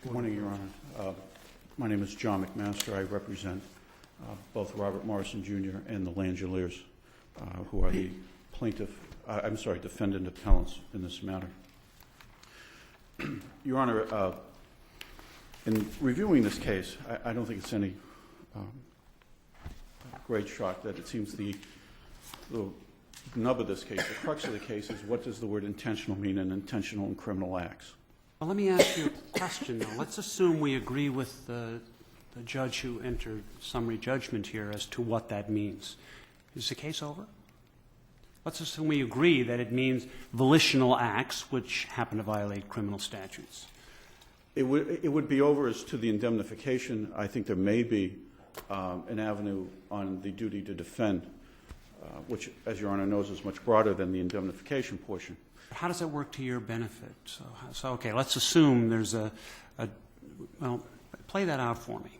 Good morning, Your Honor. My name is John McMaster. I represent both Robert Morrison, Jr. and the Langeliers, who are the defendant appellants in this matter. Your Honor, in reviewing this case, I don't think it's any great shock that it seems the nub of this case, the crux of the case, is what does the word intentional mean in intentional and criminal acts? Well, let me ask you a question, though. Let's assume we agree with the judge who entered summary judgment here as to what that means. Is the case over? Let's assume we agree that it means volitional acts which happen to violate criminal statutes. It would be over as to the indemnification. I think there may be an avenue on the duty to defend, which, as Your Honor knows, is much broader than the indemnification portion. How does that work to your benefit? So okay, let's assume there's well, play that out for me.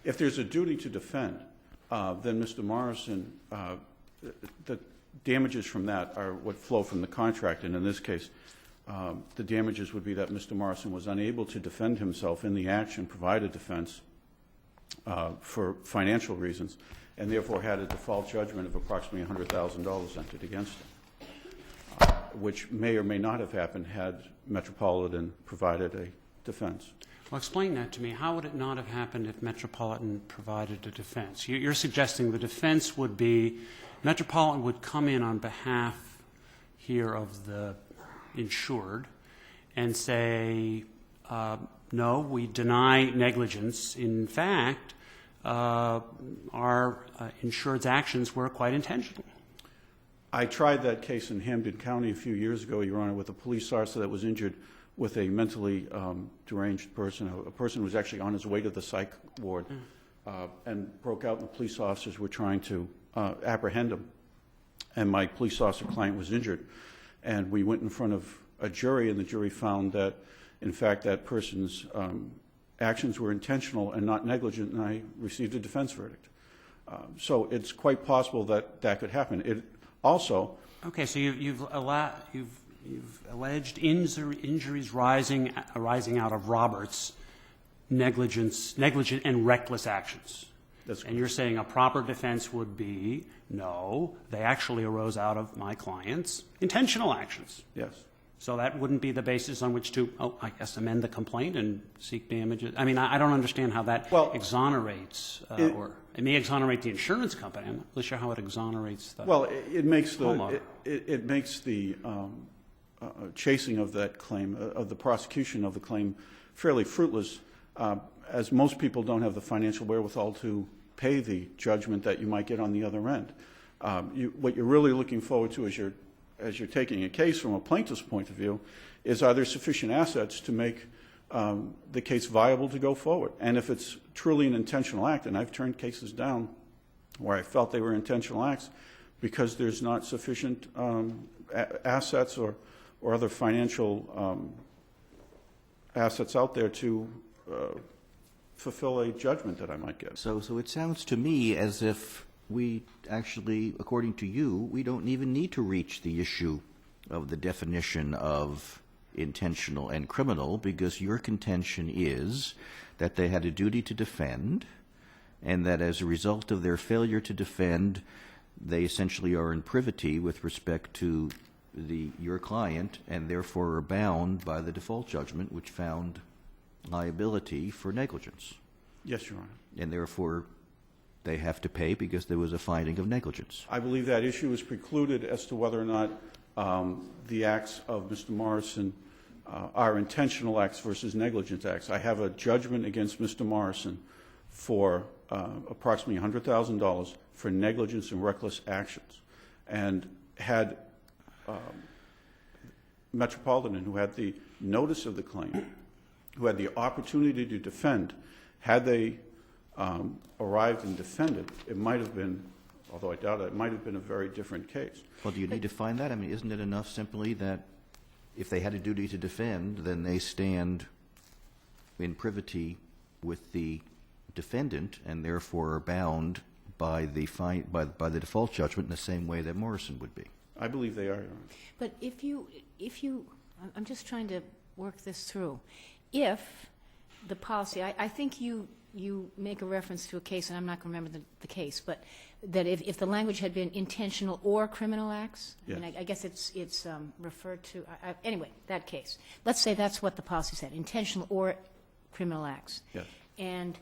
If there's a duty to defend, then Mr. Morrison, the damages from that are what flow from the contract, and in this case, the damages would be that Mr. Morrison was unable to defend himself in the action, provide a defense for financial reasons, and therefore had a default judgment of approximately $100,000 entered against him, which may or may not have happened had Metropolitan provided a defense. Well, explain that to me. How would it not have happened if Metropolitan provided a defense? You're suggesting the defense would be Metropolitan would come in on behalf here of the insured and say, no, we deny negligence. In fact, our insured's actions were quite intentional. I tried that case in Hampden County a few years ago, Your Honor, with a police officer that was injured with a mentally deranged person, a person who was actually on his way to the psych ward, and broke out, and the police officers were trying to apprehend him. And my police officer client was injured. And we went in front of a jury, and the jury found that, in fact, that person's actions were intentional and not negligent, and I received a defense verdict. So it's quite possible that that could happen. It also... Okay, so you've alleged injuries arising out of Robert's negligent and reckless actions. That's correct. And you're saying a proper defense would be, no, they actually arose out of my client's intentional actions. Yes. So that wouldn't be the basis on which to, I guess, amend the complaint and seek damages? I mean, I don't understand how that exonerates, or it may exonerate the insurance company. I'm not really sure how it exonerates the it makes the homeowner. it makes the chasing of that claim, of the prosecution of the claim, fairly fruitless, as most people don't have the financial wherewithal to pay the judgment that you might get on the other end. What you're really looking forward to as you're taking a case from a plaintiff's point of view is, are there sufficient assets to make the case viable to go forward? And if it's truly an intentional act, and I've turned cases down where I felt they were intentional acts because there's not sufficient assets or other financial assets out there to fulfill a judgment that I might get. So it sounds to me as if we actually, according to you, we don't even need to reach the issue of the definition of intentional and criminal, because your contention is that they had a duty to defend, and that as a result of their failure to defend, they essentially are in privity with respect to your client, and therefore are bound by the default judgment, which found liability for negligence. Yes, Your Honor. And therefore, they have to pay because there was a finding of negligence. I believe that issue is precluded as to whether or not the acts of Mr. Morrison are intentional acts versus negligent acts. I have a judgment against Mr. Morrison for approximately $100,000 for negligence and reckless actions. And had Metropolitan, who had the notice of the claim, who had the opportunity to defend, had they arrived and defended, it might have been, although I doubt it might have been a very different case. Well, do you need to find that? I mean, isn't it enough simply that if they had a duty to defend, then they stand in privity with the defendant and therefore are bound by the default judgment in the same way that Morrison would be? I believe they are, Your Honor. But if you, I'm just trying to work this through. If the policy, I think you make a reference to a case, and I'm not going to remember the case, but that if the language had been intentional or criminal acts, Yes. I mean, I guess it's referred to, anyway, that case. Let's say that's what the policy said, intentional or criminal acts. Yes. And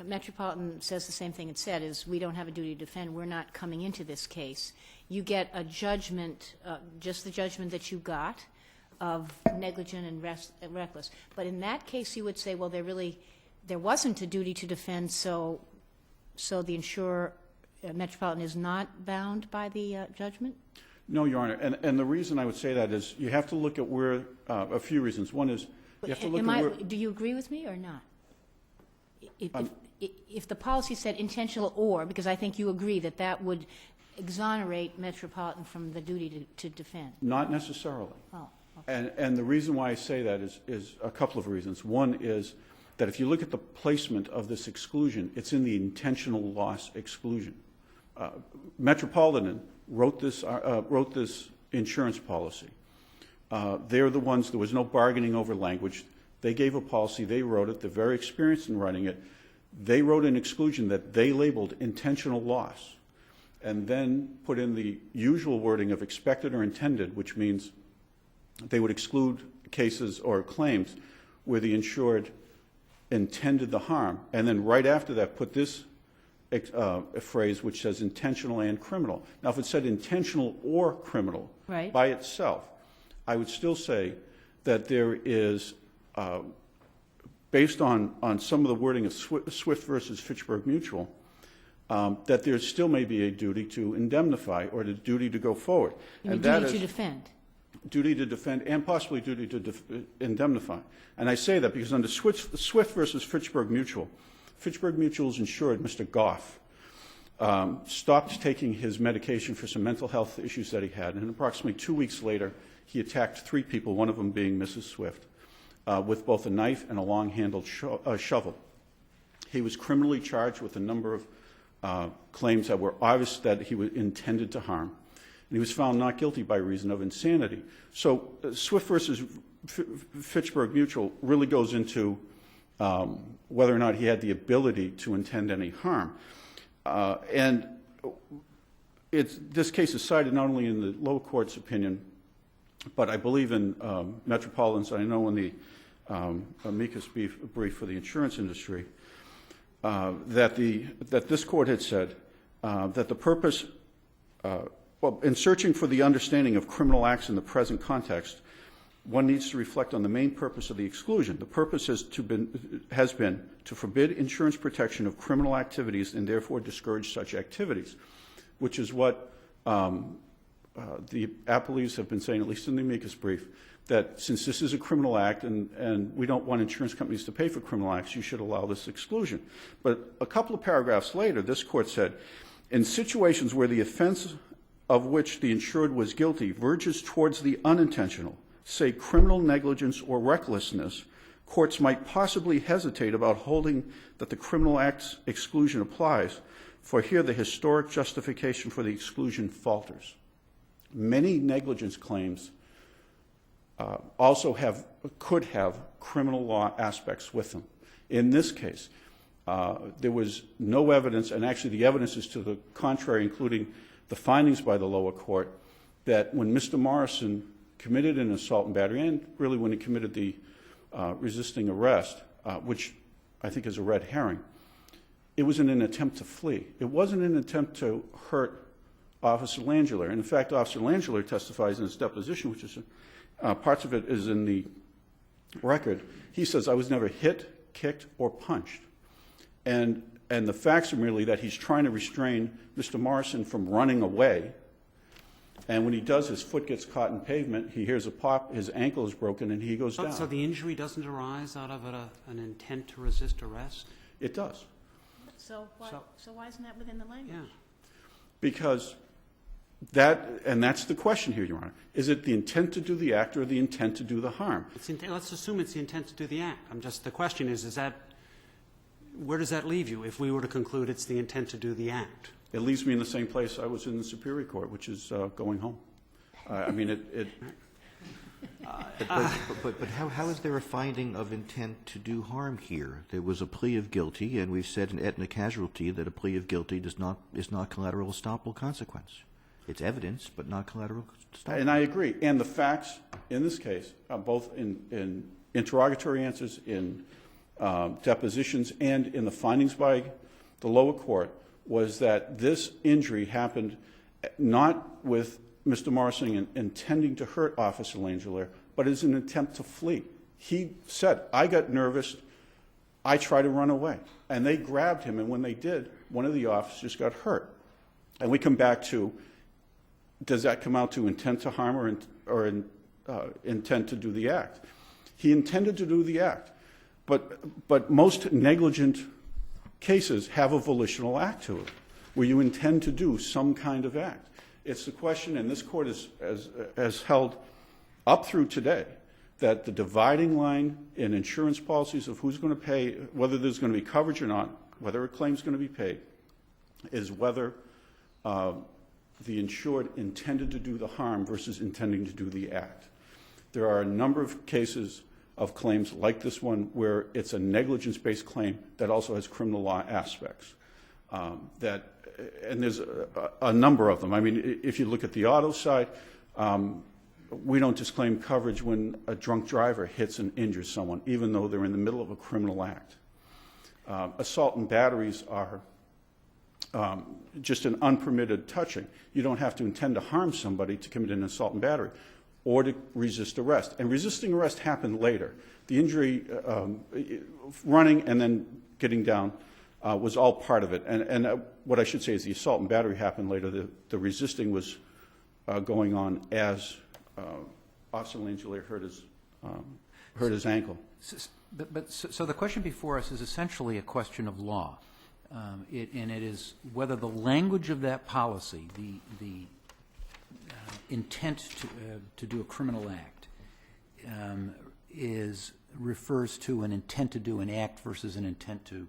Metropolitan says the same thing it said, is we don't have a duty to defend, we're not coming into this case. You get a judgment, just the judgment that you got, of negligent and reckless. But in that case, you would say, well, there wasn't a duty to defend, so the insurer, Metropolitan, is not bound by the judgment? No, Your Honor, and the reason I would say that is you have to look at where, a few reasons. One is, you have to look at where... Do you agree with me or not? If the policy said intentional or, because I think you agree that would exonerate Metropolitan from the duty to defend. Not necessarily. Oh, okay. And the reason why I say that is a couple of reasons. One is that if you look at the placement of this exclusion, it's in the intentional loss exclusion. Metropolitan wrote this insurance policy. They're the ones, there was no bargaining over language. They gave a policy, they wrote it, they're very experienced in writing it. They wrote an exclusion that they labeled intentional loss, and then put in the usual wording of expected or intended, which means they would exclude cases or claims where the insured intended the harm, and then right after that put this phrase which says intentional and criminal. Now, if it said intentional or criminal right. by itself, I would still say that there is, based on some of the wording of Swift versus Fitchburg Mutual, that there still may be a duty to indemnify or the duty to go forward. You mean and that duty is to defend? Duty to defend and possibly duty to indemnify. And I say that because under Swift versus Fitchburg Mutual's insured, Mr. Goff, stopped taking his medication for some mental health issues that he had, and approximately 2 weeks later, he attacked 3 people, one of them being Mrs. Swift, with both a knife and a long-handled shovel. He was criminally charged with a number of claims that were obvious that he was intended to harm, and he was found not guilty by reason of insanity. So Swift versus Fitchburg Mutual really goes into whether or not he had the ability to intend any harm. And this case is cited not only in the lower court's opinion, but I believe in Metropolitan's, I know in the amicus brief for the insurance industry, that this court had said that the purpose, in searching for the understanding of criminal acts in the present context, one needs to reflect on the main purpose of the exclusion. The purpose has been to forbid insurance protection of criminal activities and therefore discourage such activities, which is what the appellees have been saying, at least in the amicus brief, that since this is a criminal act and we don't want insurance companies to pay for criminal acts, you should allow this exclusion. But a couple of paragraphs later, this court said, in situations where the offense of which the insured was guilty verges towards the unintentional, say criminal negligence or recklessness, courts might possibly hesitate about holding that the criminal acts exclusion applies, for here the historic justification for the exclusion falters. Many negligence claims also could have criminal law aspects with them. In this case, there was no evidence, and actually the evidence is to the contrary, including the findings by the lower court, that when Mr. Morrison committed an assault and battery, and really when he committed the resisting arrest, which I think is a red herring, it was in an attempt to flee. It wasn't an attempt to hurt Officer Langular. And in fact, Officer Langular testifies in his deposition, which is parts of it is in the record. He says, I was never hit, kicked, or punched. And the facts are merely that he's trying to restrain Mr. Morrison from running away. And when he does, his foot gets caught in pavement, he hears a pop, his ankle is broken, and he goes down. So the injury doesn't arise out of an intent to resist arrest? It does. So why isn't that within the language? Yeah. Because that's the question here, Your Honor. Is it the intent to do the act or the intent to do the harm? Let's assume it's the intent to do the act. The question is that, where does that leave you if we were to conclude it's the intent to do the act? It leaves me in the same place I was in the Superior Court, which is going home. I mean, But how is there a finding of intent to do harm here? There was a plea of guilty, and we've said in Aetna Casualty that a plea of guilty is not collateral estoppel consequence. It's evidence, but not collateral estoppel. And I agree. And the facts in this case, both in interrogatory answers, in depositions, and in the findings by the lower court, was that this injury happened not with Mr. Morrison intending to hurt Officer Langelier, but as an attempt to flee. He said, I got nervous, I tried to run away. And they grabbed him, and when they did, one of the officers got hurt. And we come back to, does that come out to intent to harm or intent to do the act? He intended to do the act, but most negligent cases have a volitional act to it, where you intend to do some kind of act. It's the question, and this court has held up through today, that the dividing line in insurance policies of who's going to pay, whether there's going to be coverage or not, whether a claim's going to be paid, is whether the insured intended to do the harm versus intending to do the act. There are a number of cases of claims like this one where it's a negligence-based claim that also has criminal law aspects. And there's a number of them. I mean, if you look at the auto side, we don't disclaim coverage when a drunk driver hits and injures someone, even though they're in the middle of a criminal act. Assault and batteries are just an unpermitted touching. You don't have to intend to harm somebody to commit an assault and battery or to resist arrest. And resisting arrest happened later. The injury, running and then getting down, was all part of it. And what I should say is the assault and battery happened later. The resisting was going on as Officer Langelier hurt his ankle. So the question before us is essentially a question of law. And it is whether the language of that policy, the intent to do a criminal act, refers to an intent to do an act versus an intent to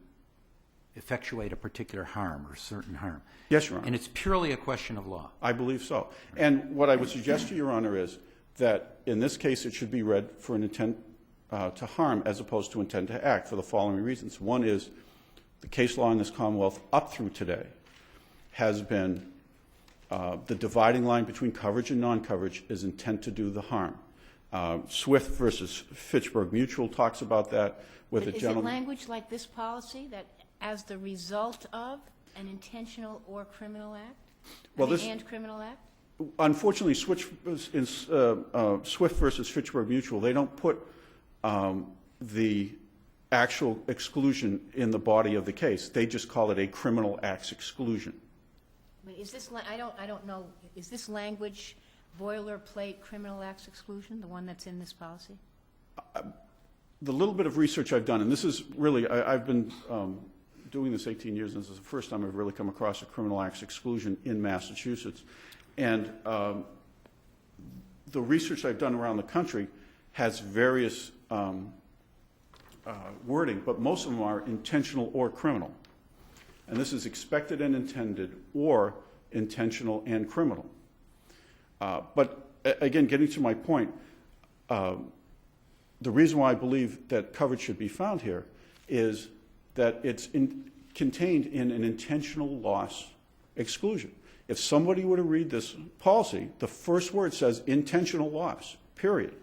effectuate a particular harm or certain harm. Yes, Your Honor. And it's purely a question of law. I believe so. And what I would suggest to Your Honor is that in this case it should be read for an intent to harm as opposed to intent to act for the following reasons. One is the case law in this Commonwealth up through today has been the dividing line between coverage and non-coverage is intent to do the harm. Swift versus Fitchburg Mutual talks about that with a gentleman. Is it language like this policy that as the result of an intentional or criminal act? And criminal act? Unfortunately, Swift versus Fitchburg Mutual, they don't put the actual exclusion in the body of the case. They just call it a criminal acts exclusion. Is this, I don't know, is this language boilerplate criminal acts exclusion, the one that's in this policy? The little bit of research I've done, and this is really, I've been doing this 18 years, and this is the first time I've really come across a criminal acts exclusion in Massachusetts. And the research I've done around the country has various wording, but most of them are intentional or criminal. And this is expected and intended or intentional and criminal. But again, getting to my point, the reason why I believe that coverage should be found here is that it's contained in an intentional loss exclusion. If somebody were to read this policy, the first word says intentional loss, period.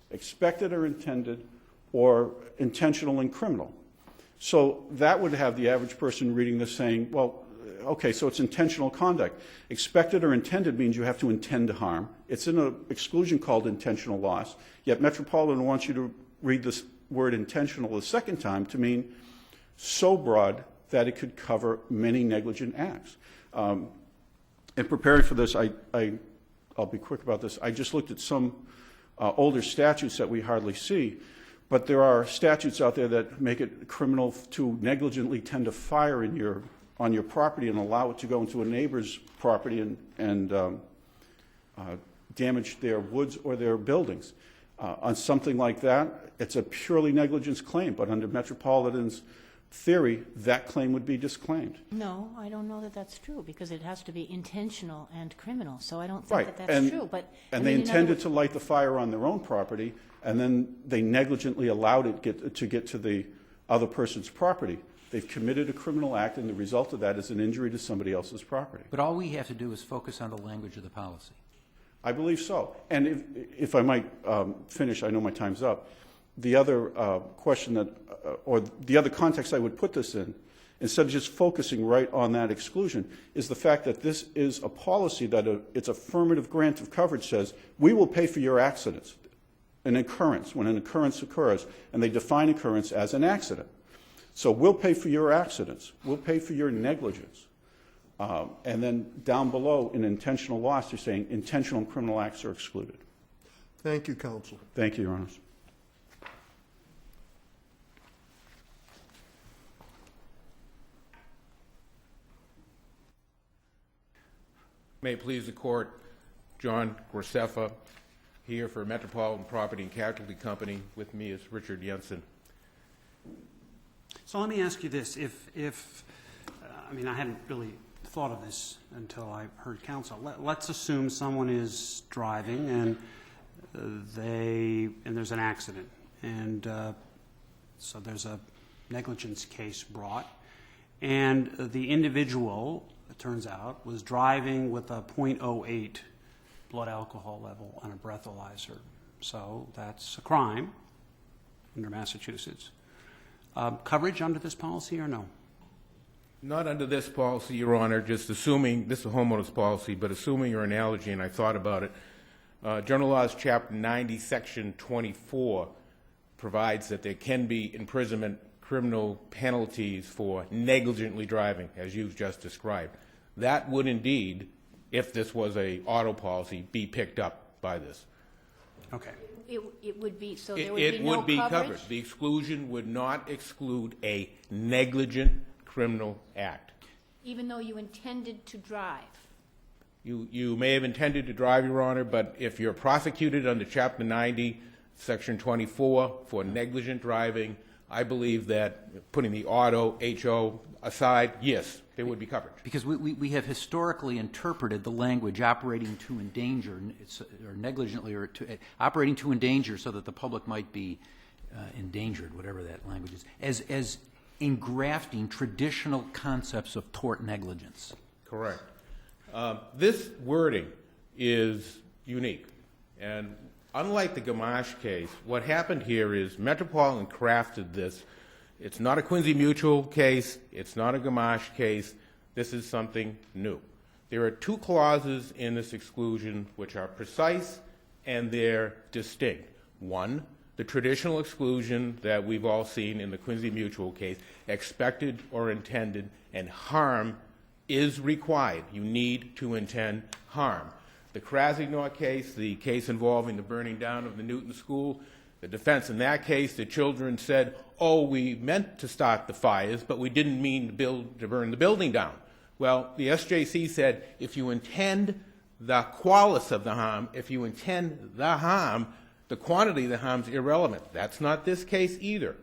Expected or intended or intentional and criminal. So that would have the average person reading this saying, well, okay, so it's intentional conduct. Expected or intended means you have to intend to harm. It's in an exclusion called intentional loss, yet Metropolitan wants you to read this word intentional the second time to mean so broad that it could cover many negligent acts. In preparing for this, I'll be quick about this. I just looked at some older statutes that we hardly see, but there are statutes out there that make it criminal to negligently tend to fire on your property and allow it to go into a neighbor's property and damage their woods or their buildings. On something like that, it's a purely negligence claim, but under Metropolitan's theory, that claim would be disclaimed. No, I don't know that that's true, because it has to be intentional and criminal, so I don't think Right. that that's true. But And I they mean, in other intended words- to light the fire on their own property, and then they negligently allowed it to get to the other person's property. They've committed a criminal act, and the result of that is an injury to somebody else's property. But all we have to do is focus on the language of the policy. I believe so. And if I might finish, I know my time's up. The other question that, or the other context I would put this in, instead of just focusing right on that exclusion, is the fact that this is a policy that its affirmative grant of coverage says, we will pay for your accidents, an occurrence, when an occurrence occurs, and they define occurrence as an accident. So we'll pay for your accidents. We'll pay for your negligence. And then down below, in intentional loss, you're saying intentional and criminal acts are excluded. Thank you, counsel. Thank you, Your Honors. May it please the Court, John Gorsefa, here for Metropolitan Property and Casualty Company. With me is Richard Jensen. So let me ask you this. I mean, I hadn't really thought of this until I heard counsel. Let's assume someone is driving and there's an accident, and so there's a negligence case brought, and the individual, it turns out, was driving with a .08 blood alcohol level on a breathalyzer. So that's a crime under Massachusetts. Coverage under this policy or no? Not under this policy, Your Honor, just assuming, this is a homeowner's policy, but assuming your analogy, and I thought about it, General Laws Chapter 90, Section 24 provides that there can be imprisonment criminal penalties for negligently driving, as you've just described. That would indeed, if this was a auto policy, be picked up by this. Okay. It would be, so there would It be no would be coverage? covered. The exclusion would not exclude a negligent criminal act. Even though you intended to drive? You may have intended to drive, Your Honor, but if you're prosecuted under Chapter 90, Section 24 for negligent driving, I believe that putting the auto, HO aside, yes, there would be coverage. Because we have historically interpreted the language operating to endanger, or negligently, or operating to endanger so that the public might be endangered, whatever that language is, as engrafting traditional concepts of tort negligence. Correct. This wording is unique. And unlike the Gamache case, what happened here is Metropolitan crafted this. It's not a Quincy Mutual case. It's not a Gamache case. This is something new. There are two clauses in this exclusion which are precise and they're distinct. One, the traditional exclusion that we've all seen in the Quincy Mutual case, expected or intended, and harm is required. You need to intend harm. The Krasignor case, the case involving the burning down of the Newton School, the defense in that case, the children said, oh, we meant to start the fires, but we didn't mean to burn the building down. Well, the SJC said, if you intend the qualis of the harm, if you intend the harm, the quantity of the harm is irrelevant. That's not this case either.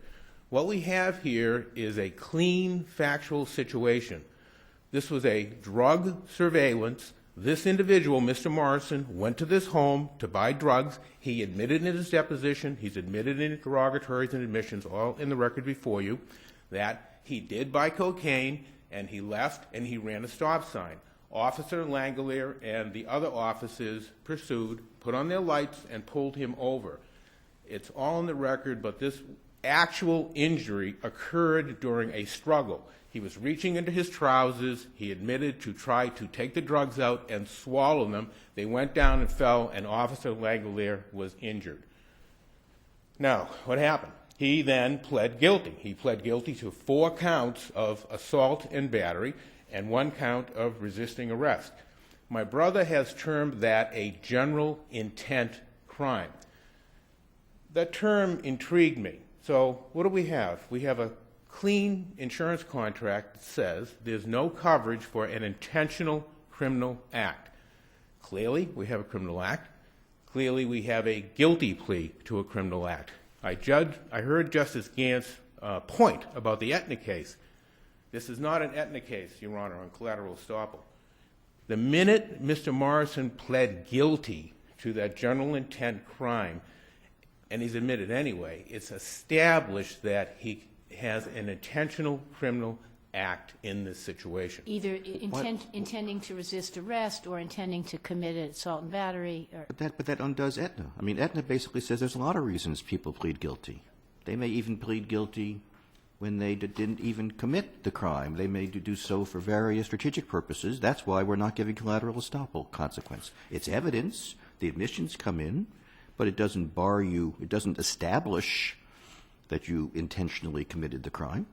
What we have here is a clean, factual situation. This was a drug surveillance. This individual, Mr. Morrison, went to this home to buy drugs. He admitted in his deposition, he's admitted in interrogatories and admissions, all in the record before you, that he did buy cocaine, and he left, and he ran a stop sign. Officer Langolier and the other officers pursued, put on their lights, and pulled him over. It's all in the record, but this actual injury occurred during a struggle. He was reaching into his trousers. He admitted to try to take the drugs out and swallow them. They went down and fell, and Officer Langolier was injured. Now, what happened? He then pled guilty. He pled guilty to 4 counts of assault and battery and 1 count of resisting arrest. My brother has termed that a general intent crime. That term intrigued me. So what do we have? We have a clean insurance contract that says there's no coverage for an intentional criminal act. Clearly, we have a criminal act. Clearly, we have a guilty plea to a criminal act. I heard Justice Gantz point about the Aetna case. This is not an Aetna case, Your Honor, on collateral estoppel. The minute Mr. Morrison pled guilty to that general intent crime, and he's admitted anyway, it's established that he has an intentional criminal act in this situation. Either intending to resist arrest or intending to commit assault and battery. Or But that undoes Aetna. I mean, Aetna basically says there's a lot of reasons people plead guilty. They may even plead guilty when they didn't even commit the crime. They may do so for various strategic purposes. That's why we're not giving collateral estoppel consequence. It's evidence. The admissions come in, but it doesn't bar you. It doesn't establish that you intentionally committed the crime.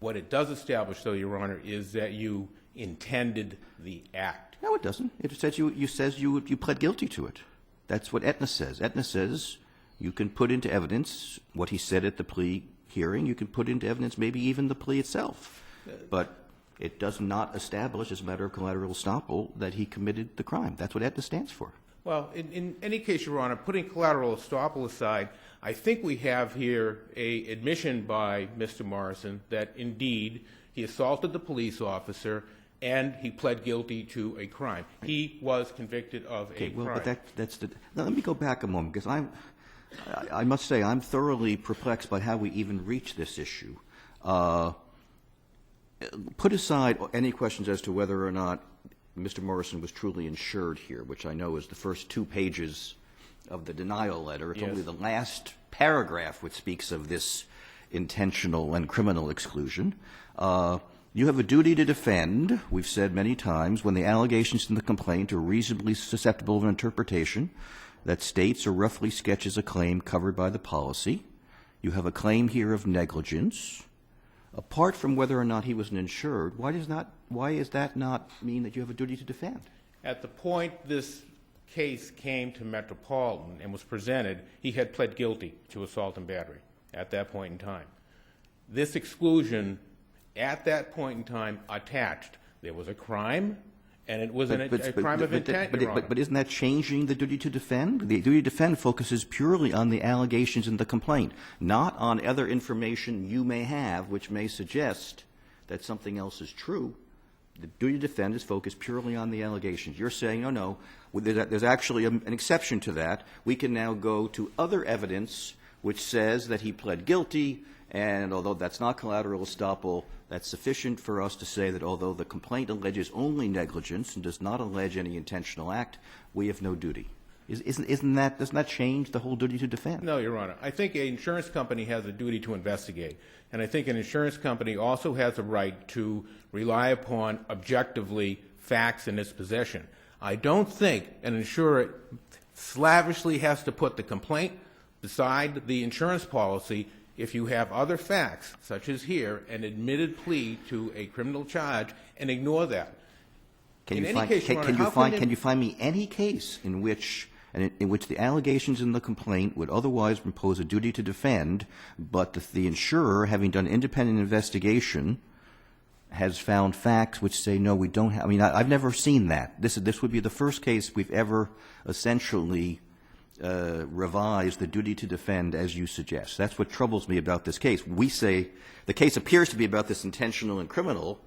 What it does establish, though, Your Honor, is that you intended the act. No, it doesn't. It says you pled guilty to it. That's what Aetna says. Aetna says you can put into evidence what he said at the plea hearing. You can put into evidence maybe even the plea itself. But it does not establish, as a matter of collateral estoppel, that he committed the crime. That's what Aetna stands for. Well, in any case, Your Honor, putting collateral estoppel aside, I think we have here a admission by Mr. Morrison that indeed he assaulted the police officer and he pled guilty to a crime. He was convicted of a crime. But that's the. Now, let me go back a moment, because I must say I'm thoroughly perplexed by how we even reach this issue. Put aside any questions as to whether or not Mr. Morrison was truly insured here, which I know is the first 2 pages of the denial letter. It's only the last paragraph which speaks of this intentional and criminal exclusion. You have a duty to defend, we've said many times, when the allegations in the complaint are reasonably susceptible of an interpretation that states or roughly sketches a claim covered by the policy. You have a claim here of negligence. Apart from whether or not he was an insured, why does that not mean that you have a duty to defend? At the point this case came to Metropolitan and was presented, he had pled guilty to assault and battery at that point in time. This exclusion, at that point in time, attached. There was a crime, and it was a crime of intent, Your Honor. But isn't that changing the duty to defend? The duty to defend focuses purely on the allegations in the complaint, not on other information you may have which may suggest that something else is true. The duty to defend is focused purely on the allegations. You're saying, no, there's actually an exception to that. We can now go to other evidence which says that he pled guilty, and although that's not collateral estoppel, that's sufficient for us to say that although the complaint alleges only negligence and does not allege any intentional act, we have no duty. Doesn't that change the whole duty to defend? No, Your Honor. I think an insurance company has a duty to investigate. And I think an insurance company also has a right to rely upon objectively facts in its possession. I don't think an insurer slavishly has to put the complaint beside the insurance policy if you have other facts, such as here, an admitted plea to a criminal charge, and ignore that. Can you find me any case in which the allegations in the complaint would otherwise impose a duty to defend, but the insurer, having done independent investigation, has found facts which say, no, we don't have? I mean, I've never seen that. This would be the first case we've ever essentially revised the duty to defend as you suggest. That's what troubles me about this case. We say the case appears to be about this intentional and criminal.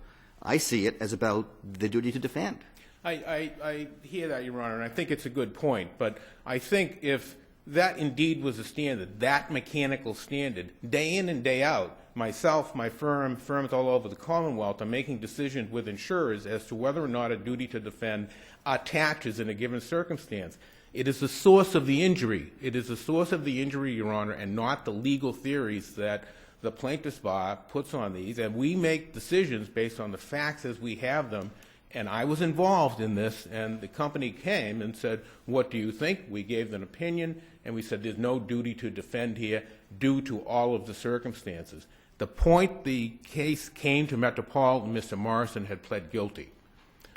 I see it as about the duty to defend. I hear that, Your Honor, and I think it's a good point. But I think if that indeed was a standard, that mechanical standard, day in and day out, myself, my firm, firms all over the Commonwealth are making decisions with insurers as to whether or not a duty to defend attaches in a given circumstance. It is the source of the injury. It is the source of the injury, Your Honor, and not the legal theories that the plaintiff's bar puts on these. And we make decisions based on the facts as we have them. And I was involved in this, and the company came and said, what do you think? We gave an opinion, and we said there's no duty to defend here due to all of the circumstances. The point the case came to Metropolitan, Mr. Morrison had pled guilty.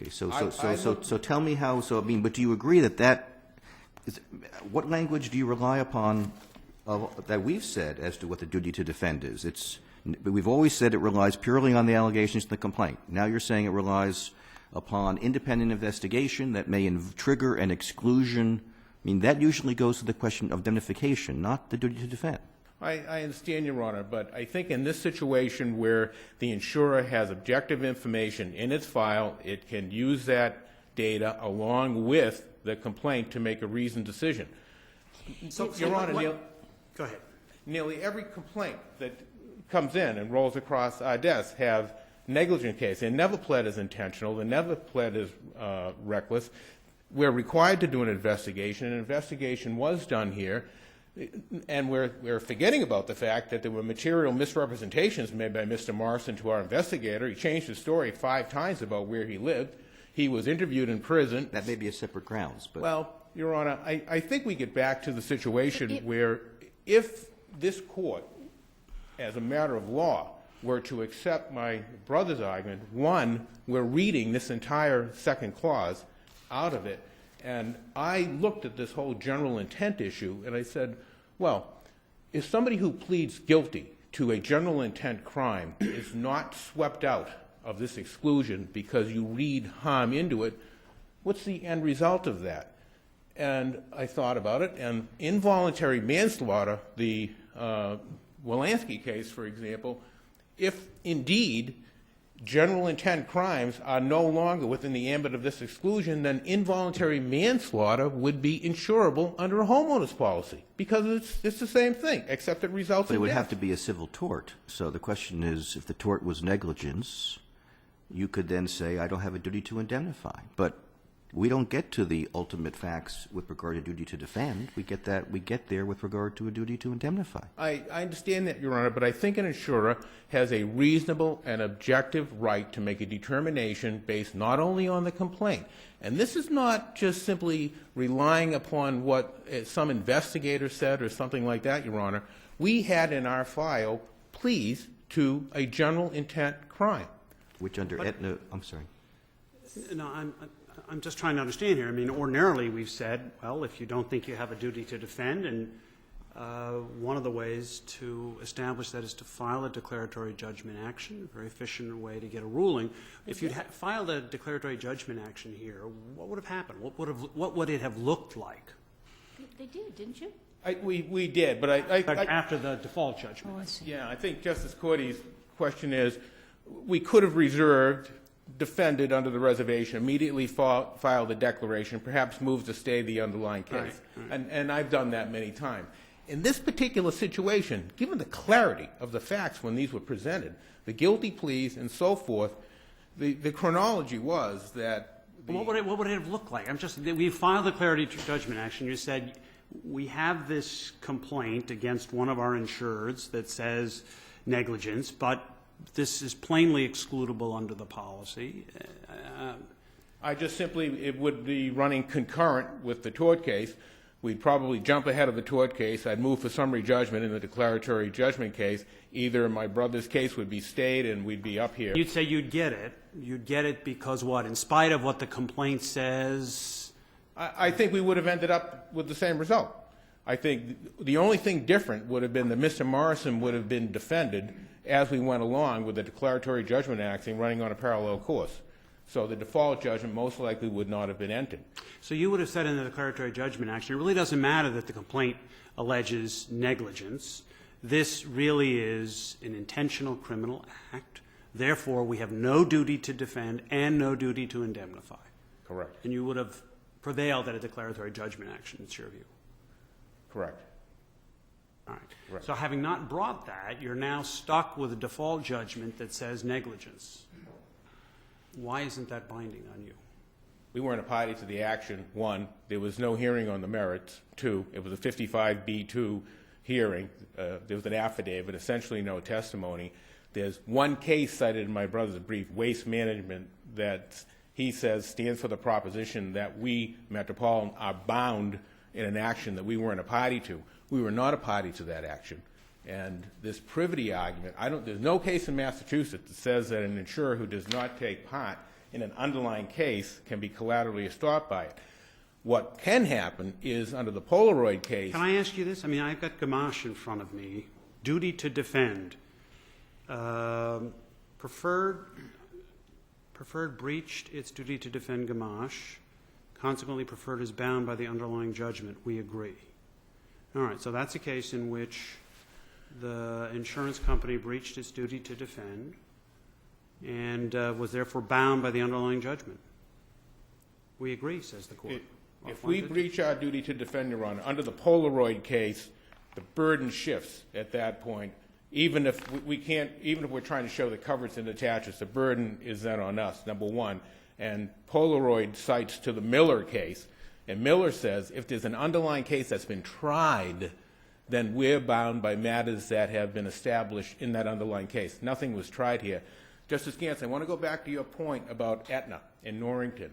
Okay, so tell me how. So I mean, but do you agree that what language do you rely upon that we've said as to what the duty to defend is? We've always said it relies purely on the allegations in the complaint. Now you're saying it relies upon independent investigation that may trigger an exclusion. I mean, that usually goes to the question of indemnification, not the duty to defend. I understand, Your Honor, but I think in this situation where the insurer has objective information in its file, it can use that data along with the complaint to make a reasoned decision. So, Your Honor, go ahead. nearly every complaint that comes in and rolls across our desk have negligent case. They're never pled as intentional. They're never pled as reckless. We're required to do an investigation. An investigation was done here. And we're forgetting about the fact that there were material misrepresentations made by Mr. Morrison to our investigator. He changed his story 5 times about where he lived. He was interviewed in prison. That may be a separate grounds, but... Well, Your Honor, I think we get back to the situation where if this court, as a matter of law, were to accept my brother's argument, one, we're reading this entire second clause out of it, and I looked at this whole general intent issue, and I said, well, if somebody who pleads guilty to a general intent crime is not swept out of this exclusion because you read harm into it, what's the end result of that? And I thought about it, and involuntary manslaughter, the Wolanski case, for example, if indeed general intent crimes are no longer within the ambit of this exclusion, then involuntary manslaughter would be insurable under a homeowner's policy because it's the same thing, except it results But in it would death. have to be a civil tort. So the question is, if the tort was negligence, you could then say, I don't have a duty to indemnify. But we don't get to the ultimate facts with regard to duty to defend. We get there with regard to a duty to indemnify. I understand that, Your Honor, but I think an insurer has a reasonable and objective right to make a determination based not only on the complaint. And this is not just simply relying upon what some investigator said or something like that, Your Honor. We had in our file pleas to a general intent crime. Which under Aetna, I'm sorry. No, I'm just trying to understand here. I mean, ordinarily we've said, well, if you don't think you have a duty to defend, and one of the ways to establish that is to file a declaratory judgment action, a very efficient way to get a ruling. If you'd filed a declaratory judgment action here, what would have happened? What would it have looked like? They did, didn't you? We did, but I After the default judgment. Oh, I see. Yeah, I think Justice Cordy's question is, we could have reserved, defended under the reservation, immediately filed a declaration, perhaps moved to stay the underlying case. Right. And I've done that many times. In this particular situation, given the clarity of the facts when these were presented, the guilty pleas and so forth, the chronology was that... What would it have looked like? We filed a declaratory judgment action. You said, we have this complaint against one of our insureds that says negligence, but this is plainly excludable under the policy. I just simply, it would be running concurrent with the tort case. We'd probably jump ahead of the tort case. I'd move for summary judgment in the declaratory judgment case. Either my brother's case would be stayed and we'd be up here. You'd say you'd get it. You'd get it because what? In spite of what the complaint says? I think we would have ended up with the same result. I think the only thing different would have been that Mr. Morrison would have been defended as we went along with the declaratory judgment action running on a parallel course. So the default judgment most likely would not have been entered. So you would have said in the declaratory judgment action, it really doesn't matter that the complaint alleges negligence. This really is an intentional criminal act. Therefore, we have no duty to defend and no duty to indemnify. Correct. And you would have prevailed at a declaratory judgment action, it's your view. Correct. All right. Right. So having not brought that, you're now stuck with a default judgment that says negligence. Why isn't that binding on you? We weren't a party to the action. 1, there was no hearing on the merits. 2, it was a 55B2 hearing. There was an affidavit, essentially no testimony. There's one case cited in my brother's brief, Waste Management, that he says stands for the proposition that we, Metropolitan, are bound in an action that we weren't a party to. We were not a party to that action. And this privity argument, there's no case in Massachusetts that says that an insurer who does not take part in an underlying case can be collaterally estopped by it. What can happen is under the Polaroid case... Can I ask you this? I mean, I've got Gamache in front of me. Duty to defend. Preferred breached its duty to defend Gamache. Consequently, Preferred is bound by the underlying judgment. We agree. All right, so that's a case in which the insurance company breached its duty to defend and was therefore bound by the underlying judgment. We agree, says the court. If we breach our duty to defend, Your Honor, under the Polaroid case, the burden shifts at that point. Even if we can't, even if we're trying to show the coverage and attaches, the burden is then on us, number one. And Polaroid cites to the Miller case, and Miller says if there's an underlying case that's been tried, then we're bound by matters that have been established in that underlying case. Nothing was tried here. Justice Gantz, I want to go back to your point about Aetna and Norrington.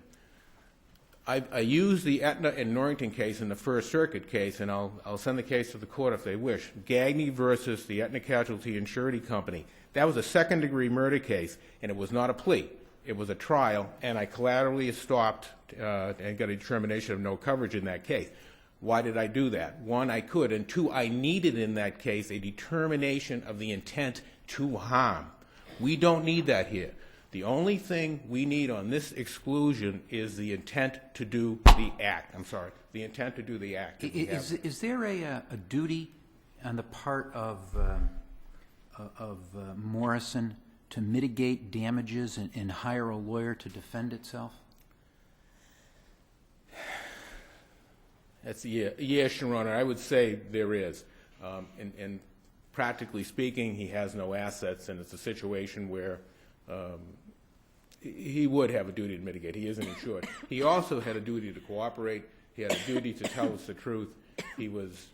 I used the Aetna and Norrington case in the First Circuit case, and I'll send the case to the court if they wish. Gagney versus the Aetna Casualty and Surety Company. That was a second-degree murder case, and it was not a plea. It was a trial, and I collaterally stopped and got a determination of no coverage in that case. Why did I do that? One, I could, and two, I needed in that case a determination of the intent to harm. We don't need that here. The only thing we need on this exclusion is the intent to do the act. I'm sorry, the intent to do the act. Is there a duty on the part of Morrison to mitigate damages and hire a lawyer to defend itself? That's yes, Your Honor. I would say there is. And practically speaking, he has no assets, and it's a situation where he would have a duty to mitigate. He isn't insured. He also had a duty to cooperate. He had a duty to tell us the truth. He was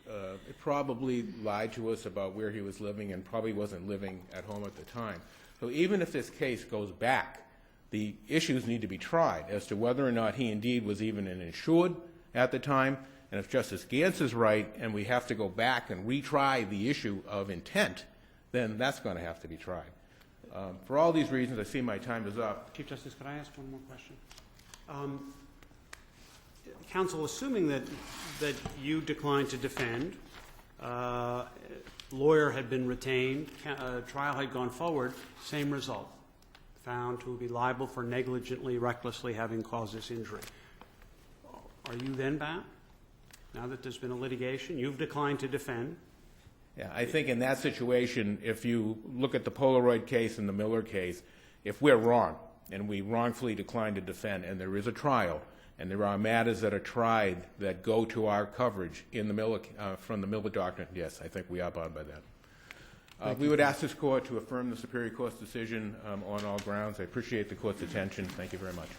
probably lied to us about where he was living and probably wasn't living at home at the time. So even if this case goes back, the issues need to be tried as to whether or not he indeed was even an insured at the time. And if Justice Gantz is right and we have to go back and retry the issue of intent, then that's going to have to be tried. For all these reasons, I see my time is up. Chief Justice, could I ask one more question? Counsel, assuming that you declined to defend, lawyer had been retained, trial had gone forward, same result, found to be liable for negligently, recklessly having caused this injury. Are you then bound? Now that there's been a litigation, you've declined to defend. Yeah, I think in that situation, if you look at the Polaroid case and the Miller case, if we're wrong and we wrongfully decline to defend and there is a trial and there are matters that are tried that go to our coverage in the Miller, from the Miller doctrine, yes, I think we are bound by that. We would ask this court to affirm the Superior Court's decision on all grounds. I appreciate the court's attention. Thank you very much.